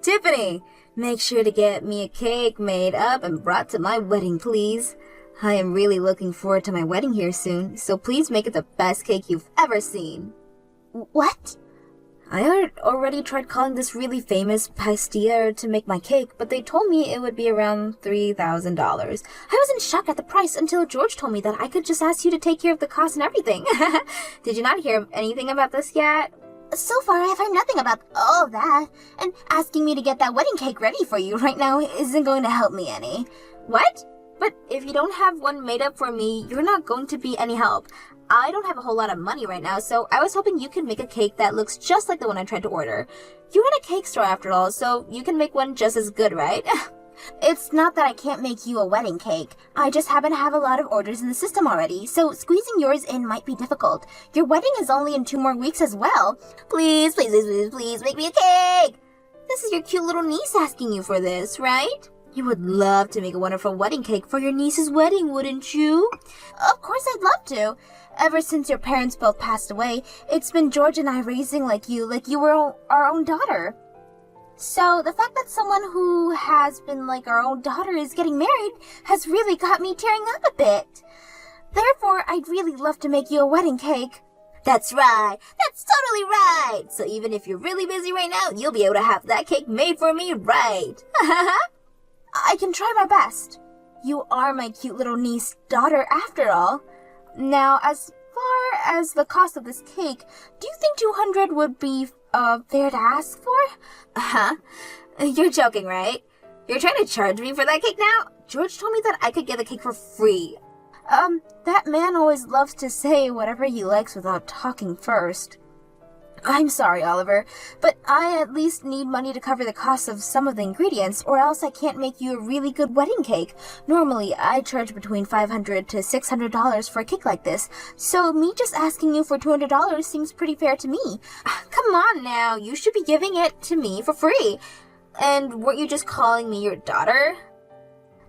Tiffany, make sure to get me a cake made up and brought to my wedding, please. I am really looking forward to my wedding here soon, so please make it the best cake you've ever seen. What? I already tried calling this really famous pastier to make my cake, but they told me it would be around $3,000. I was in shock at the price until George told me that I could just ask you to take care of the cost and everything. Did you not hear anything about this yet? So far, I've heard nothing about all that, and asking me to get that wedding cake ready for you right now isn't going to help me any. What? But if you don't have one made up for me, you're not going to be any help. I don't have a whole lot of money right now, so I was hoping you could make a cake that looks just like the one I tried to order. You run a cake store after all, so you can make one just as good, right? It's not that I can't make you a wedding cake. I just happen to have a lot of orders in the system already, so squeezing yours in might be difficult. Your wedding is only in 2 more weeks as well. Please, please, please, please, please make me a cake! This is your cute little niece asking you for this, right? You would love to make a wonderful wedding cake for your niece's wedding, wouldn't you? Of course I'd love to. Ever since your parents both passed away, it's been George and I raising like you were our own daughter. So the fact that someone who has been like our own daughter is getting married has really got me tearing up a bit. Therefore, I'd really love to make you a wedding cake. That's right. That's totally right. So even if you're really busy right now, you'll be able to have that cake made for me, right? I can try my best. You are my cute little niece daughter after all. Now, as far as the cost of this cake, do you think 200 would be fair to ask for? Uh-huh. You're joking, right? You're trying to charge me for that cake now? George told me that I could get the cake for free. That man always loves to say whatever he likes without talking first. I'm sorry, Oliver, but I at least need money to cover the cost of some of the ingredients, or else I can't make you a really good wedding cake. Normally, I charge between $500 to $600 for a cake like this, so me just asking you for $200 seems pretty fair to me. Come on now, you should be giving it to me for free. And weren't you just calling me your daughter?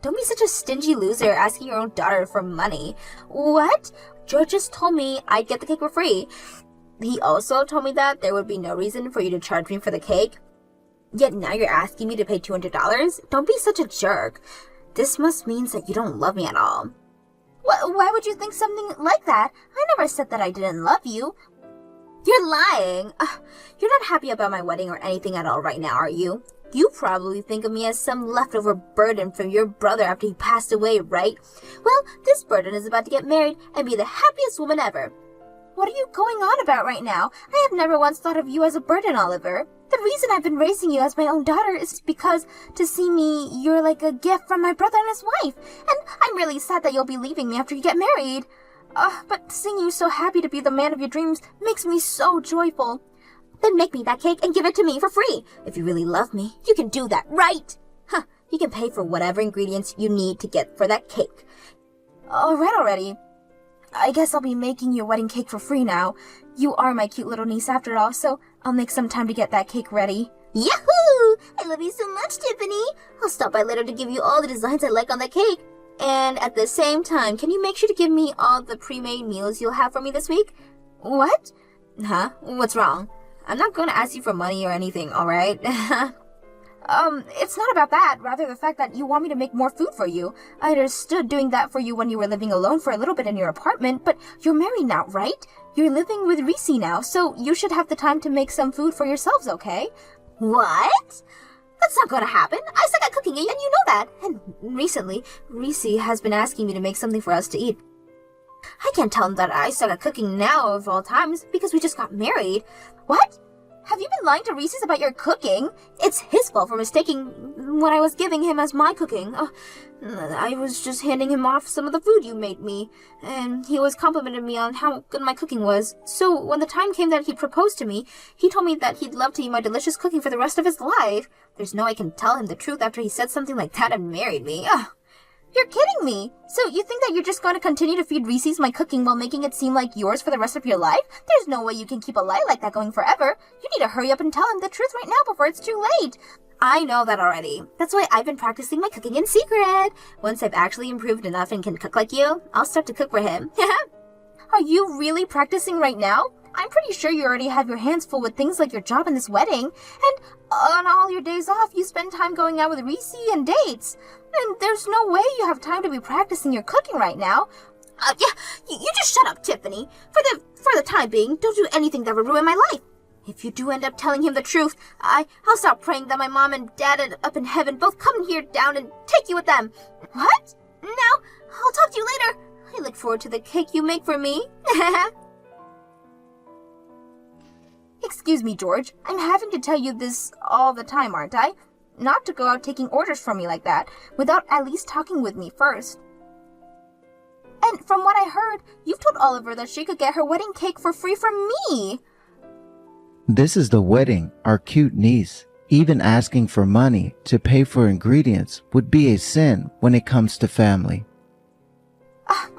Don't be such a stingy loser asking your own daughter for money. What? George just told me I'd get the cake for free. He also told me that there would be no reason for you to charge me for the cake. Yet now you're asking me to pay $200? Don't be such a jerk. This must mean that you don't love me at all. Why would you think something like that? I never said that I didn't love you. You're lying. You're not happy about my wedding or anything at all right now, are you? You probably think of me as some leftover burden from your brother after he passed away, right? Well, this burden is about to get married and be the happiest woman ever. What are you going on about right now? I have never once thought of you as a burden, Oliver. The reason I've been raising you as my own daughter is because to see me, you're like a gift from my brother and his wife. And I'm really sad that you'll be leaving me after you get married. But seeing you so happy to be the man of your dreams makes me so joyful. Then make me that cake and give it to me for free. If you really love me, you can do that, right? You can pay for whatever ingredients you need to get for that cake. All right already. I guess I'll be making your wedding cake for free now. You are my cute little niece after all, so I'll make some time to get that cake ready. Yahoo! I love you so much, Tiffany. I'll stop by later to give you all the designs I like on that cake. And at the same time, can you make sure to give me all the pre-made meals you'll have for me this week? What? Huh? What's wrong? I'm not going to ask you for money or anything, alright? It's not about that. Rather the fact that you want me to make more food for you. I understood doing that for you when you were living alone for a little bit in your apartment, but you're married now, right? You're living with Reese now, so you should have the time to make some food for yourselves, okay? What? That's not going to happen. I suck at cooking, and you know that. And recently, Reese has been asking me to make something for us to eat. I can't tell him that I suck at cooking now of all times because we just got married. What? Have you been lying to Reese's about your cooking? It's his fault for mistaking what I was giving him as my cooking. I was just handing him off some of the food you made me, and he always complimented me on how good my cooking was. So when the time came that he proposed to me, he told me that he'd love to eat my delicious cooking for the rest of his life. There's no way I can tell him the truth after he said something like that and married me. You're kidding me! So you think that you're just going to continue to feed Reese's my cooking while making it seem like yours for the rest of your life? There's no way you can keep a lie like that going forever. You need to hurry up and tell him the truth right now before it's too late. I know that already. That's why I've been practicing my cooking in secret. Once I've actually improved enough and can cook like you, I'll start to cook for him. Are you really practicing right now? I'm pretty sure you already have your hands full with things like your job and this wedding. And on all your days off, you spend time going out with Reese and dates. And there's no way you have time to be practicing your cooking right now. Yeah, you just shut up, Tiffany. For the time being, don't do anything that would ruin my life. If you do end up telling him the truth, I'll stop praying that my mom and dad up in heaven both come here down and take you with them. What? Now, I'll talk to you later. I look forward to the cake you make for me. Excuse me, George. I'm having to tell you this all the time, aren't I? Not to go out taking orders from me like that, without at least talking with me first. And from what I heard, you've told Oliver that she could get her wedding cake for free from me. This is the wedding, our cute niece. Even asking for money to pay for ingredients would be a sin when it comes to family.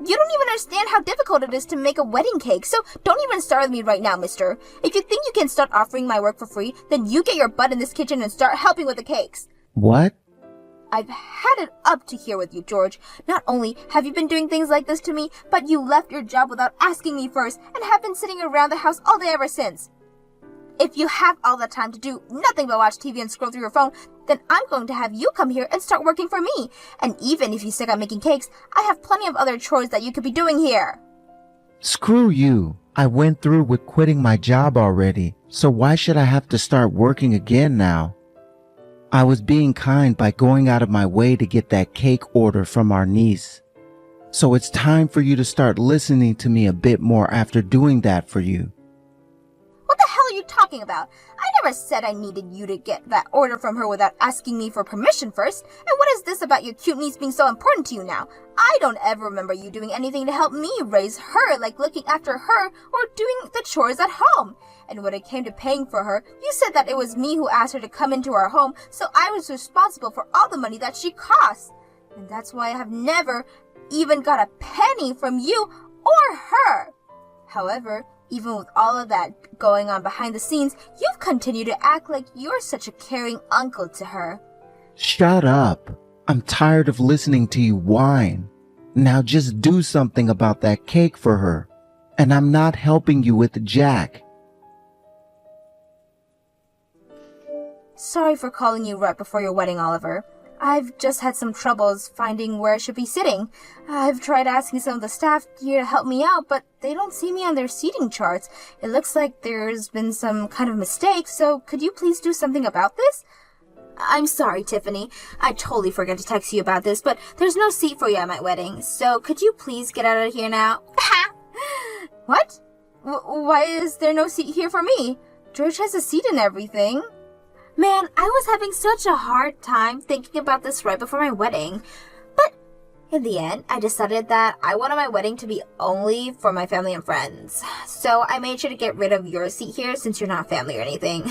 You don't even understand how difficult it is to make a wedding cake, so don't even start with me right now, mister. If you think you can start offering my work for free, then you get your butt in this kitchen and start helping with the cakes. What? I've had it up to here with you, George. Not only have you been doing things like this to me, but you left your job without asking me first and have been sitting around the house all day ever since. If you have all the time to do nothing but watch TV and scroll through your phone, then I'm going to have you come here and start working for me. And even if you stick on making cakes, I have plenty of other chores that you could be doing here. Screw you. I went through with quitting my job already, so why should I have to start working again now? I was being kind by going out of my way to get that cake order from our niece. So it's time for you to start listening to me a bit more after doing that for you. What the hell are you talking about? I never said I needed you to get that order from her without asking me for permission first. And what is this about your cute niece being so important to you now? I don't ever remember you doing anything to help me raise her, like looking after her or doing the chores at home. And when it came to paying for her, you said that it was me who asked her to come into our home, so I was responsible for all the money that she costs. And that's why I have never even got a penny from you or her. However, even with all of that going on behind the scenes, you've continued to act like you're such a caring uncle to her. Shut up. I'm tired of listening to you whine. Now just do something about that cake for her. And I'm not helping you with Jack. Sorry for calling you right before your wedding, Oliver. I've just had some troubles finding where I should be sitting. I've tried asking some of the staff here to help me out, but they don't see me on their seating charts. It looks like there's been some kind of mistake, so could you please do something about this? I'm sorry, Tiffany. I totally forgot to text you about this, but there's no seat for you at my wedding, so could you please get out of here now? What? Why is there no seat here for me? George has a seat and everything. Man, I was having such a hard time thinking about this right before my wedding. But in the end, I decided that I wanted my wedding to be only for my family and friends. So I made sure to get rid of your seat here since you're not family or anything.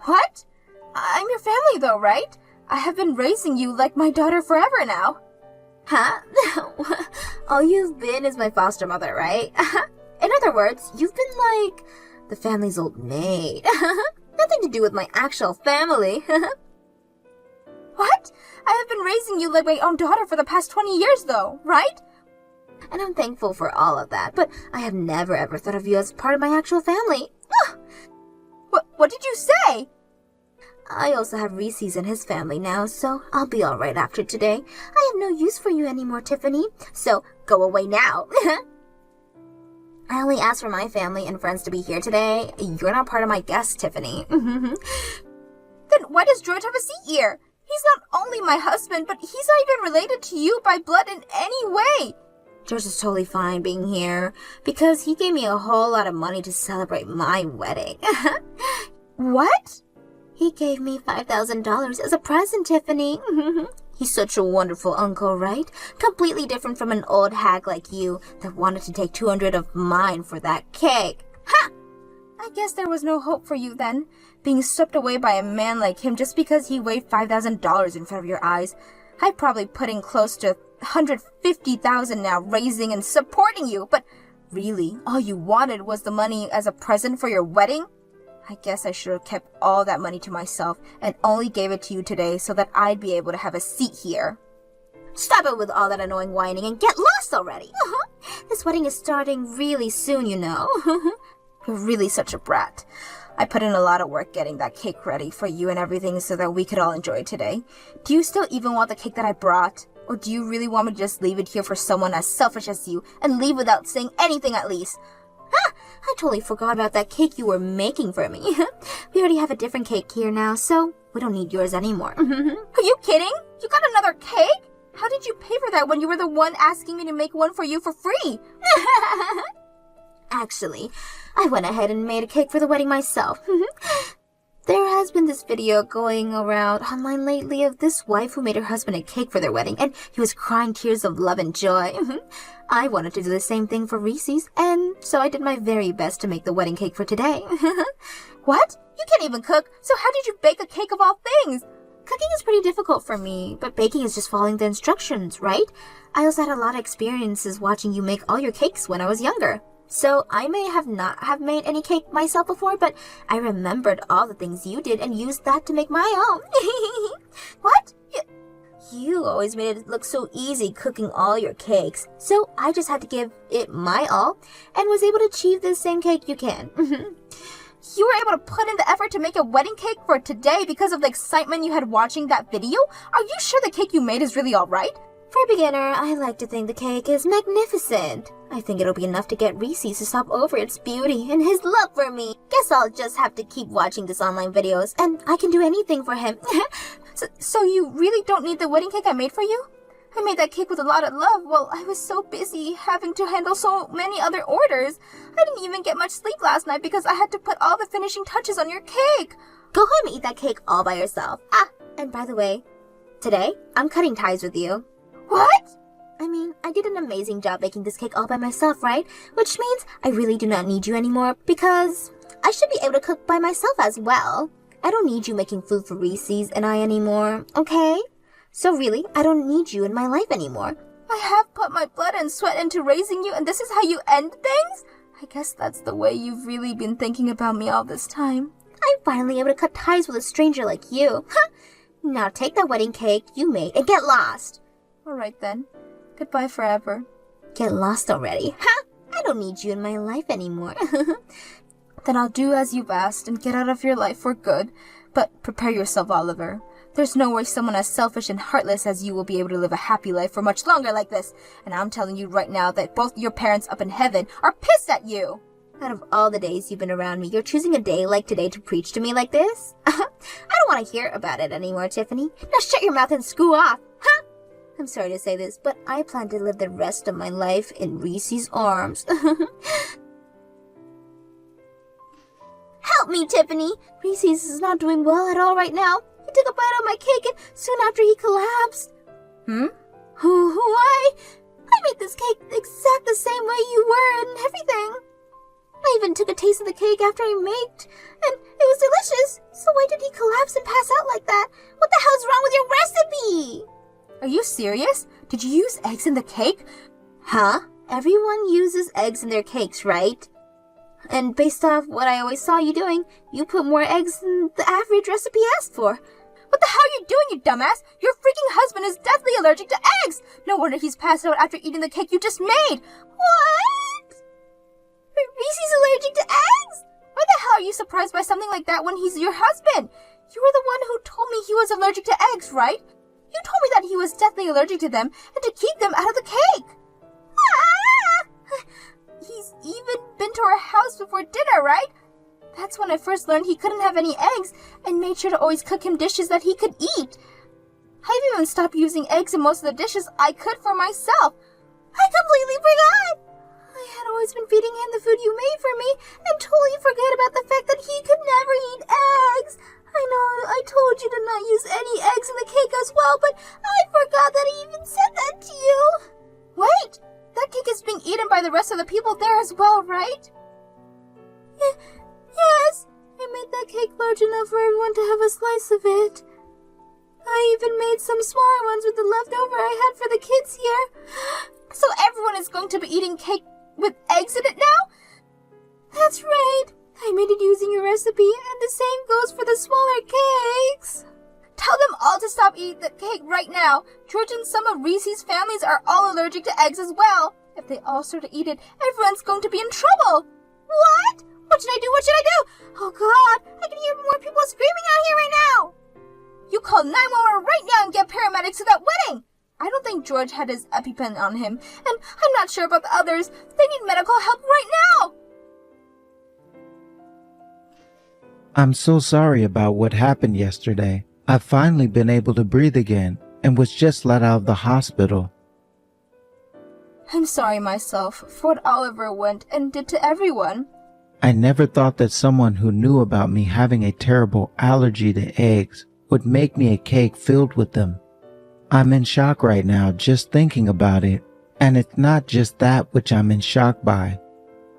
What? I'm your family though, right? I have been raising you like my daughter forever now. Huh? All you've been is my foster mother, right? In other words, you've been like the family's old maid. Nothing to do with my actual family. What? I have been raising you like my own daughter for the past 20 years though, right? And I'm thankful for all of that, but I have never ever thought of you as part of my actual family. What did you say? I also have Reese's and his family now, so I'll be alright after today. I have no use for you anymore, Tiffany, so go away now. I only asked for my family and friends to be here today. You're not part of my guests, Tiffany. Then why does George have a seat here? He's not only my husband, but he's not even related to you by blood in any way. George is totally fine being here because he gave me a whole lot of money to celebrate my wedding. What? He gave me $5,000 as a present, Tiffany. He's such a wonderful uncle, right? Completely different from an old hag like you that wanted to take $200 of mine for that cake. Ha! I guess there was no hope for you then, being swept away by a man like him just because he waved $5,000 in front of your eyes. I probably put in close to $150,000 now, raising and supporting you, but really, all you wanted was the money as a present for your wedding? I guess I should have kept all that money to myself and only gave it to you today so that I'd be able to have a seat here. Stop it with all that annoying whining and get lost already. This wedding is starting really soon, you know. You're really such a brat. I put in a lot of work getting that cake ready for you and everything so that we could all enjoy it today. Do you still even want the cake that I brought? Or do you really want me to just leave it here for someone as selfish as you and leave without saying anything at least? Ah, I totally forgot about that cake you were making for me. We already have a different cake here now, so we don't need yours anymore. Are you kidding? You got another cake? How did you pay for that when you were the one asking me to make one for you for free? Actually, I went ahead and made a cake for the wedding myself. There has been this video going around online lately of this wife who made her husband a cake for their wedding, and he was crying tears of love and joy. I wanted to do the same thing for Reese's, and so I did my very best to make the wedding cake for today. What? You can't even cook, so how did you bake a cake of all things? Cooking is pretty difficult for me, but baking is just following the instructions, right? I also had a lot of experiences watching you make all your cakes when I was younger. So I may have not have made any cake myself before, but I remembered all the things you did and used that to make my own. What? You always made it look so easy cooking all your cakes, so I just had to give it my all and was able to achieve the same cake you can. You were able to put in the effort to make a wedding cake for today because of the excitement you had watching that video? Are you sure the cake you made is really alright? For a beginner, I like to think the cake is magnificent. I think it'll be enough to get Reese's to stop over its beauty and his love for me. Guess I'll just have to keep watching these online videos, and I can do anything for him. So you really don't need the wedding cake I made for you? I made that cake with a lot of love while I was so busy having to handle so many other orders. I didn't even get much sleep last night because I had to put all the finishing touches on your cake. Go home and eat that cake all by yourself. Ah, and by the way, today, I'm cutting ties with you. What? I mean, I did an amazing job making this cake all by myself, right? Which means I really do not need you anymore because I should be able to cook by myself as well. I don't need you making food for Reese's and I anymore, okay? So really, I don't need you in my life anymore. I have put my blood and sweat into raising you, and this is how you end things? I guess that's the way you've really been thinking about me all this time. I'm finally able to cut ties with a stranger like you. Now take that wedding cake you made and get lost. Alright then. Goodbye forever. Get lost already. I don't need you in my life anymore. Then I'll do as you've asked and get out of your life for good. But prepare yourself, Oliver. There's no way someone as selfish and heartless as you will be able to live a happy life for much longer like this. And I'm telling you right now that both your parents up in heaven are pissed at you. Out of all the days you've been around me, you're choosing a day like today to preach to me like this? I don't want to hear about it anymore, Tiffany. Now shut your mouth and screw off. I'm sorry to say this, but I plan to live the rest of my life in Reese's arms. Help me, Tiffany! Reese's is not doing well at all right now. He took a bite of my cake and soon after he collapsed. Why? I made this cake exact the same way you were and everything. I even took a taste of the cake after I made, and it was delicious. So why did he collapse and pass out like that? What the hell's wrong with your recipe? Are you serious? Did you use eggs in the cake? Huh? Everyone uses eggs in their cakes, right? And based off what I always saw you doing, you put more eggs than the average recipe asked for. What the hell are you doing, you dumbass? Your freaking husband is deathly allergic to eggs! No wonder he's passed out after eating the cake you just made! What? Reese's allergic to eggs? Why the hell are you surprised by something like that when he's your husband? You were the one who told me he was allergic to eggs, right? You told me that he was deathly allergic to them and to keep them out of the cake. He's even been to our house before dinner, right? That's when I first learned he couldn't have any eggs and made sure to always cook him dishes that he could eat. I've even stopped using eggs in most of the dishes I could for myself. I completely forgot. I had always been feeding him the food you made for me and totally forgot about the fact that he could never eat eggs. I know I told you to not use any eggs in the cake as well, but I forgot that I even said that to you. Wait! That cake is being eaten by the rest of the people there as well, right? Yes, I made that cake large enough for everyone to have a slice of it. I even made some smaller ones with the leftover I had for the kids here. So everyone is going to be eating cake with eggs in it now? That's right. I made it using your recipe, and the same goes for the smaller cakes. Tell them all to stop eating the cake right now. George and some of Reese's families are all allergic to eggs as well. If they all start to eat it, everyone's going to be in trouble. What? What should I do? What should I do? Oh God, I can hear more people screaming out here right now. You call 911 right now and get paramedics to that wedding. I don't think George had his EpiPen on him, and I'm not sure about the others. They need medical help right now. I'm so sorry about what happened yesterday. I've finally been able to breathe again and was just let out of the hospital. I'm sorry myself for what Oliver went and did to everyone. I never thought that someone who knew about me having a terrible allergy to eggs would make me a cake filled with them. I'm in shock right now just thinking about it, and it's not just that which I'm in shock by.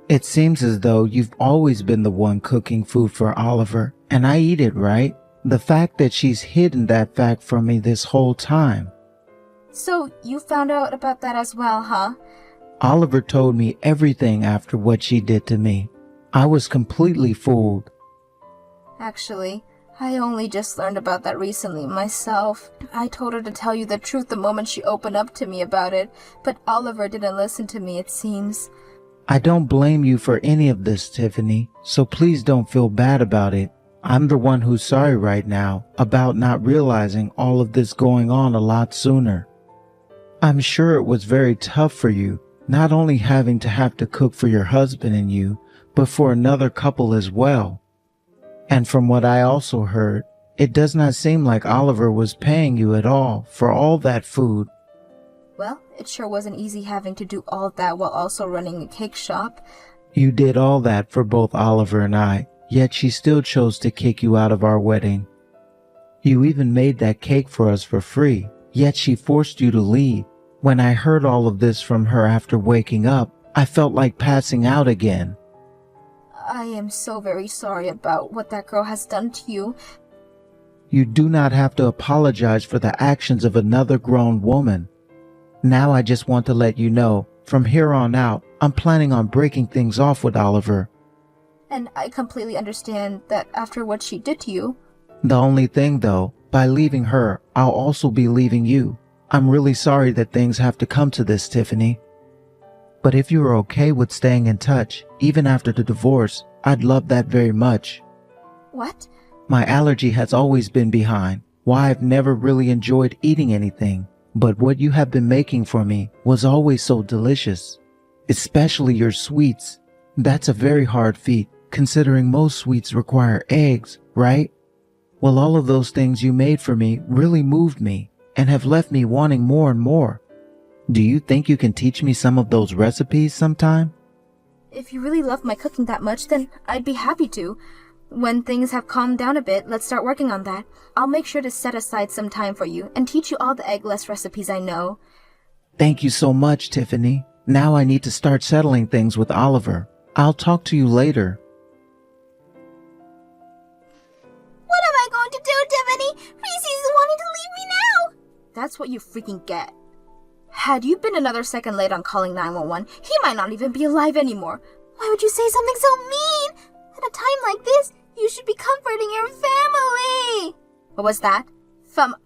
It seems as though you've always been the one cooking food for Oliver, and I eat it, right? The fact that she's hidden that fact from me this whole time. So you found out about that as well, huh? Oliver told me everything after what she did to me. I was completely fooled. Actually, I only just learned about that recently myself. I told her to tell you the truth the moment she opened up to me about it, but Oliver didn't listen to me, it seems. I don't blame you for any of this, Tiffany, so please don't feel bad about it. I'm the one who's sorry right now about not realizing all of this going on a lot sooner. I'm sure it was very tough for you, not only having to have to cook for your husband and you, but for another couple as well. And from what I also heard, it does not seem like Oliver was paying you at all for all that food. Well, it sure wasn't easy having to do all that while also running a cake shop. You did all that for both Oliver and I, yet she still chose to kick you out of our wedding. You even made that cake for us for free, yet she forced you to leave. When I heard all of this from her after waking up, I felt like passing out again. I am so very sorry about what that girl has done to you. You do not have to apologize for the actions of another grown woman. Now I just want to let you know, from here on out, I'm planning on breaking things off with Oliver. And I completely understand that after what she did to you. The only thing though, by leaving her, I'll also be leaving you. I'm really sorry that things have to come to this, Tiffany. But if you are okay with staying in touch, even after the divorce, I'd love that very much. What? My allergy has always been behind, why I've never really enjoyed eating anything. But what you have been making for me was always so delicious. Especially your sweets. That's a very hard feat, considering most sweets require eggs, right? Well, all of those things you made for me really moved me and have left me wanting more and more. Do you think you can teach me some of those recipes sometime? If you really love my cooking that much, then I'd be happy to. When things have calmed down a bit, let's start working on that. I'll make sure to set aside some time for you and teach you all the eggless recipes I know. Thank you so much, Tiffany. Now I need to start settling things with Oliver. I'll talk to you later. What am I going to do, Tiffany? Reese's wanting to leave me now. That's what you freaking get. Had you been another second late on calling 911, he might not even be alive anymore. Why would you say something so mean? At a time like this, you should be comforting your family. What was that? Family?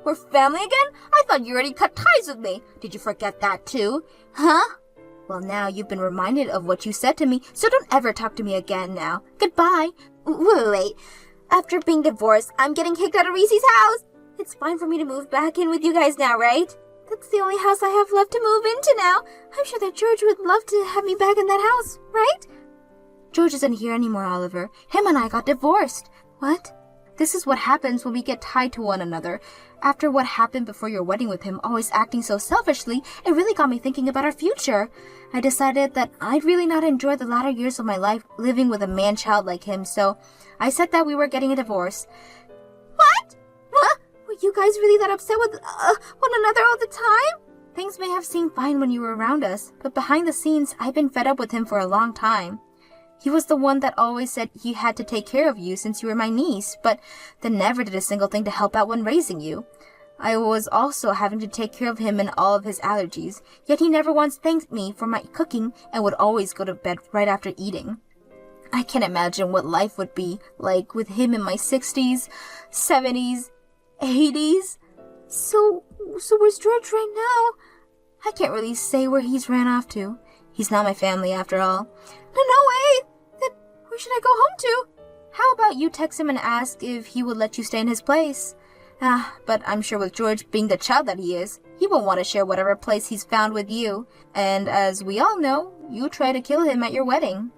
We're family again? I thought you already cut ties with me. Did you forget that too? Huh? Well, now you've been reminded of what you said to me, so don't ever talk to me again now. Goodbye. Wait. After being divorced, I'm getting kicked out of Reese's house. It's fine for me to move back in with you guys now, right? That's the only house I have left to move into now. I'm sure that George would love to have me back in that house, right? George isn't here anymore, Oliver. Him and I got divorced. What? This is what happens when we get tied to one another. After what happened before your wedding with him, always acting so selfishly, it really got me thinking about our future. I decided that I'd really not enjoy the latter years of my life living with a man-child like him, so I said that we were getting a divorce. What? What? Were you guys really that upset with one another all the time? Things may have seemed fine when you were around us, but behind the scenes, I've been fed up with him for a long time. He was the one that always said he had to take care of you since you were my niece, but then never did a single thing to help out when raising you. I was also having to take care of him and all of his allergies, yet he never once thanked me for my cooking and would always go to bed right after eating. I can't imagine what life would be like with him in my 60s, 70s, 80s. So where's George right now? I can't really say where he's ran off to. He's not my family after all. No way! Then where should I go home to? How about you text him and ask if he would let you stay in his place? But I'm sure with George being the child that he is, he won't want to share whatever place he's found with you. And as we all know, you tried to kill him at your wedding.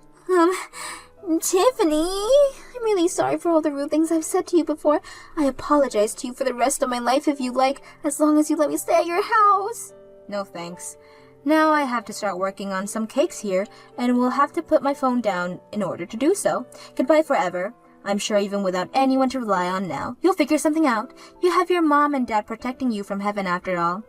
Tiffany, I'm really sorry for all the rude things I've said to you before. I apologize to you for the rest of my life if you like, as long as you let me stay at your house. No thanks. Now I have to start working on some cakes here, and will have to put my phone down in order to do so. Goodbye forever. I'm sure even without anyone to rely on now, you'll figure something out. You have your mom and dad protecting you from heaven after all.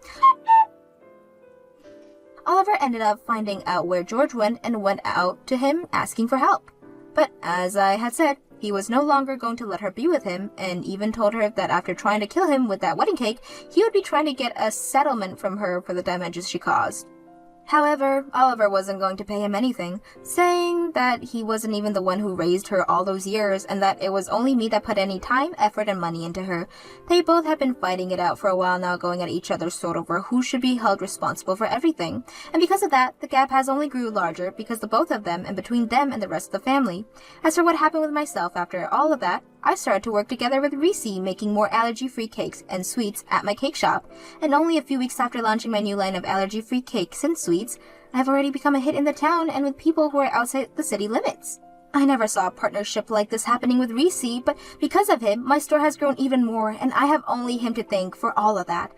Oliver ended up finding out where George went and went out to him asking for help. But as I had said, he was no longer going to let her be with him, and even told her that after trying to kill him with that wedding cake, he would be trying to get a settlement from her for the damages she caused. However, Oliver wasn't going to pay him anything, saying that he wasn't even the one who raised her all those years and that it was only me that put any time, effort, and money into her. They both had been fighting it out for a while now, going at each other's throat over who should be held responsible for everything. And because of that, the gap has only grew larger because the both of them and between them and the rest of the family. As for what happened with myself after all of that, I started to work together with Reese, making more allergy-free cakes and sweets at my cake shop, and only a few weeks after launching my new line of allergy-free cakes and sweets, I have already become a hit in the town and with people who are outside the city limits. I never saw a partnership like this happening with Reese, but because of him, my store has grown even more, and I have only him to thank for all of that.